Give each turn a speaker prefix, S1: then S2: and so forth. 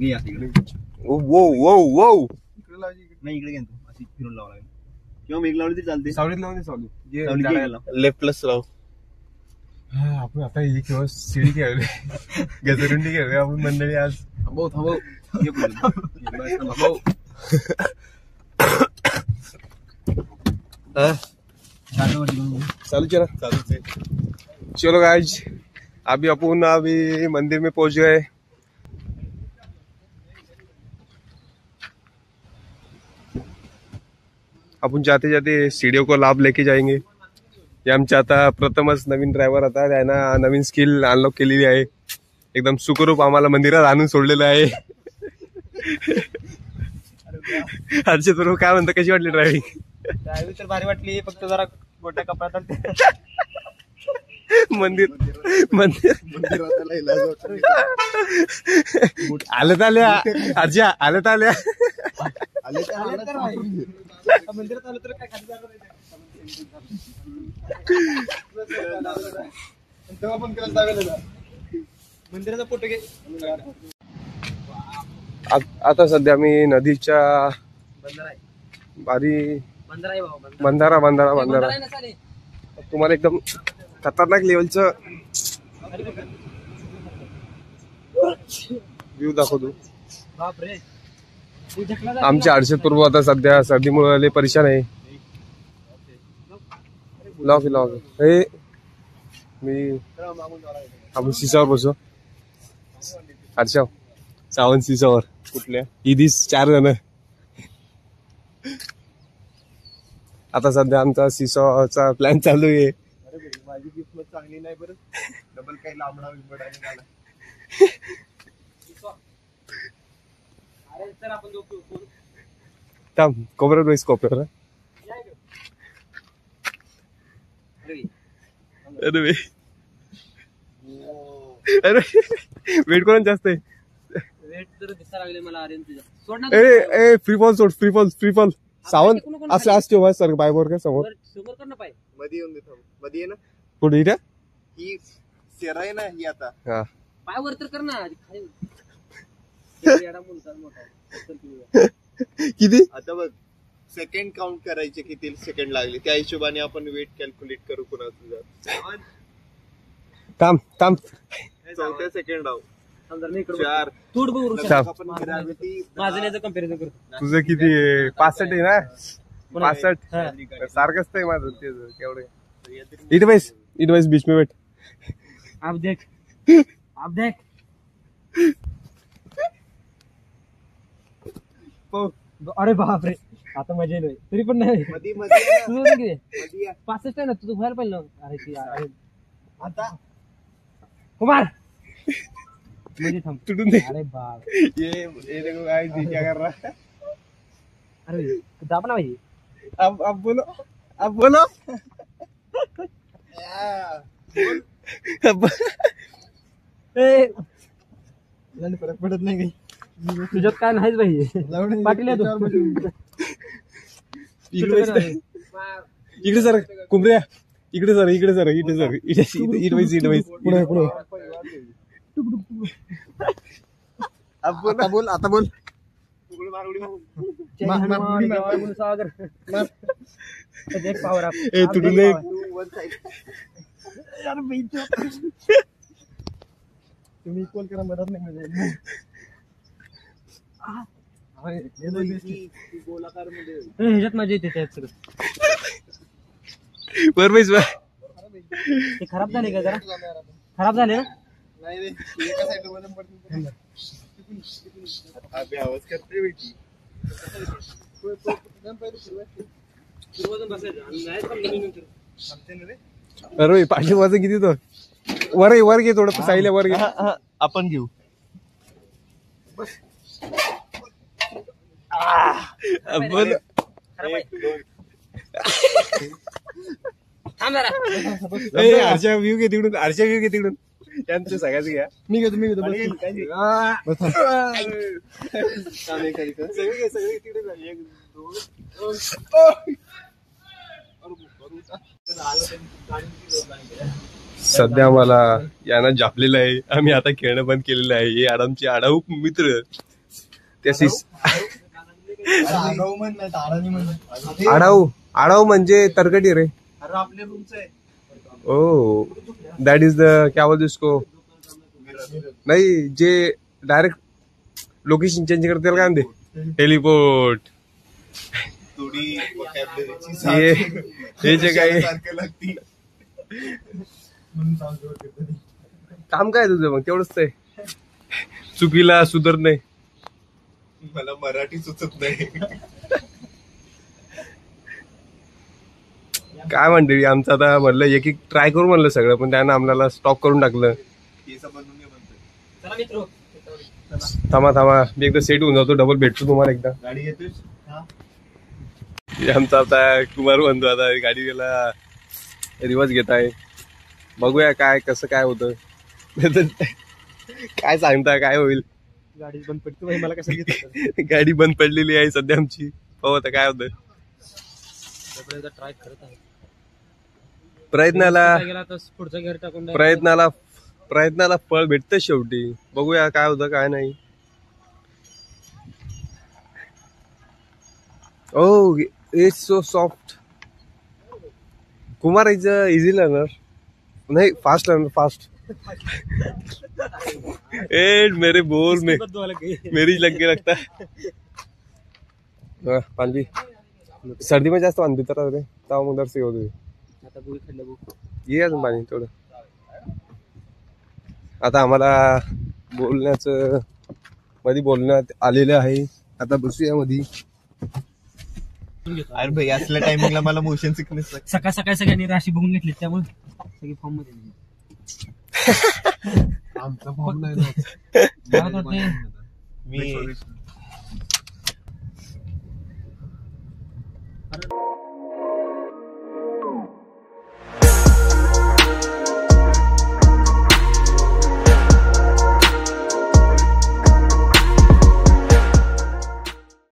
S1: वो वो वो
S2: नाही इकडे घेतो अशी फिरून लावा लागेल किंवा मेघ लावली तरी चालते.
S1: सावलीत लावून दे सावली.
S2: लेफ्ट प्लस लाव.
S1: आपण आता ही किंवा शिडी खेळले घसरुंडी खेळले आपण मंडळी आज.
S2: थांबव थांबव
S1: चालू चला चालू. चलो गाइस अभी अपन अभी मंदिर में पहुंच गए. आपण जाते जाते सीढ़ियों को लाभ लेके जाएंगे. हे आमच्या आता प्रथमच नवीन ड्रायव्हर आता त्यांना नवीन स्किल अनलॉक केलेली आहे. एकदम सुखरूप आम्हाला मंदिरात आणून सोडलेलं आहे. हर्षद बरोबर काय म्हणता, कशी वाटली ड्रायव्हिंग?
S2: ड्रायव्हिंग तर भारी वाटली, फक्त जरा मोठ्या कपड्यात
S1: मंदिर आलं आल्या अर्जा आलं आल्या
S2: मंदिरात आलं तर काय खाली जाणार तेव्हा पण मंदिराचा फोटो घे.
S1: आता सध्या मी नदीच्या बारी बंधारा तुम्हाला एकदम खतरनाक लेवलचं व्ह्यू दाखवतो. आमचे हर्षद प्रभू आता सध्या सर्दीमुळे लय परेशान आहे. लॉक हे मी आपण सिसावर बसू. हर्षा सावंत सिसावर कुठल्या ईदीस 4 जण. आता सध्या आमचा सिसोचा प्लॅन चालू आहे.
S2: माझी किस्मत चांगली नाही बरं, डबल काही लांबडा विंबडा निघाला.
S1: थांब कोपऱ्यात बस कोपऱ्यावर. अरे वेट कोण जास्त आहे.
S2: वेट जर दिसायला लागले मला आर्यन तुझ्या.
S1: ए फ्री फॉल सोड, फ्री फॉल सावंत असं असते हो सर बायबोर काय समोर
S2: कर ना पाय मध्ये येऊन देतो. मध्ये ये ना
S1: कुठे इथे
S2: ही सेरा आहे ना ही. आता
S1: हा
S2: पाय वर तर कर ना.
S1: किती
S2: आता बघ सेकंड काउंट करायचे, किती सेकंड लागले त्या हिशोबाने आपण वेट कॅल्क्युलेट करू कुणाचं.
S1: थांब
S2: 4 सेकंड आहो.
S1: 4
S2: माझं कम्पॅरिझन करतो.
S1: तुझं किती 65 आहे ना. 65 सारखंच आहे माझं ते केवढे. इट वाइस बीच में बैठ.
S2: आप देख अरे बाप रे आता मजा येईल तरी पण नाही. 65 आहे ना तुझं व्हायला पाहिजे. अरे आता कुमार
S1: तुटून दे.
S2: अरे बाप
S1: ये देखो गाइस ये क्या कर रहा है.
S2: अरे दाब ना भाई.
S1: अब बोलो
S2: फरक पडत नाही काही तुझ्यात काय नाहीच भाई. पाटील
S1: इकडे सर कुंबऱ्या इकडे सर इट वाईज पुढे आता बोल
S2: सागर पावर आप
S1: तुटून
S2: तुम्ही इक्वल करा मदत नाही म्हणजे ह्याच्यात मजा येते त्यात सगळं.
S1: बरोबर
S2: ते खराब झाले का जरा खराब झाले ना.
S1: आवाज करते अरे पाठी वाजं किती तो वर घे थोडं साईला वर घे.
S2: आपण घेऊ
S1: बोल. आरच्या व्ह्यू घे तिकडून त्यांचं सगळ्याच घ्या.
S2: मी घेतो
S1: सगळे
S2: तिकडे झाली. 1 2
S1: सध्या मला यानं झापलेलं आहे. आम्ही आता खेळणं बंद केलेलं आहे. हे आमचे आडाऊ मित्र आडाऊ आडाऊ म्हणजे तरकटी रे.
S2: अरे आपल्या रूमचं आहे.
S1: ओ दॅट इज द क्या बोलतो इसको, नाही जे डायरेक्ट लोकेशन चेंज करते त्याला काय म्हणते, हेलिपोर्ट.
S2: थोडी vocabulary
S1: हे जे काही
S2: सारखं लागती.
S1: काम काय तुझं मग, तेवढंच आहे, चुकीला सुधर नाही.
S2: मला मराठी सुचत नाही.
S1: काय म्हणते आमचं आता म्हणलं एक एक ट्राय करू म्हणलं सगळं, पण त्यानं आम्हाला स्टॉप करून टाकलं. थांबा मी एकदा सेट होऊन जातो, डबल भेटतो तुम्हाला एकदा.
S2: गाडी येतोय.
S1: आमचा आता कुमार बंधू आता गाडी गेला रिवर्स घेत आहे. बघूया काय कसं काय होतं. काय सांगता काय होईल.
S2: गाडी बंद पडते मला कसं घेत.
S1: गाडी बंद पडलेली आहे सध्या आमची. हो आता काय होतं,
S2: ट्राय करत आहे.
S1: प्रयत्नाला फळ भेटतं शेवटी. बघूया काय होतं काय नाही. Oh it's so soft. Kumar is easy learner, नहीं फास्ट लर्नर, फास्ट. ए मेरे बोल में मेरी लग के लगता है. पाणी सर्दी में जास्त पाणी पितात रे, ताव मग दर्शी होते. ये अजून पाणी थोडं. आता आम्हाला बोलण्याचं मध्ये बोलण्यात आलेलं आहे. आता बसूया मध्ये.
S2: अरे भाई असल्या टायमिंगला मला मोशन सिकनेस.
S3: सकाळ सगळ्यांनी राशी बघून घेतली त्यामुळे सगळी फॉर्म मध्ये.
S2: आमचा फॉर्म नाही मी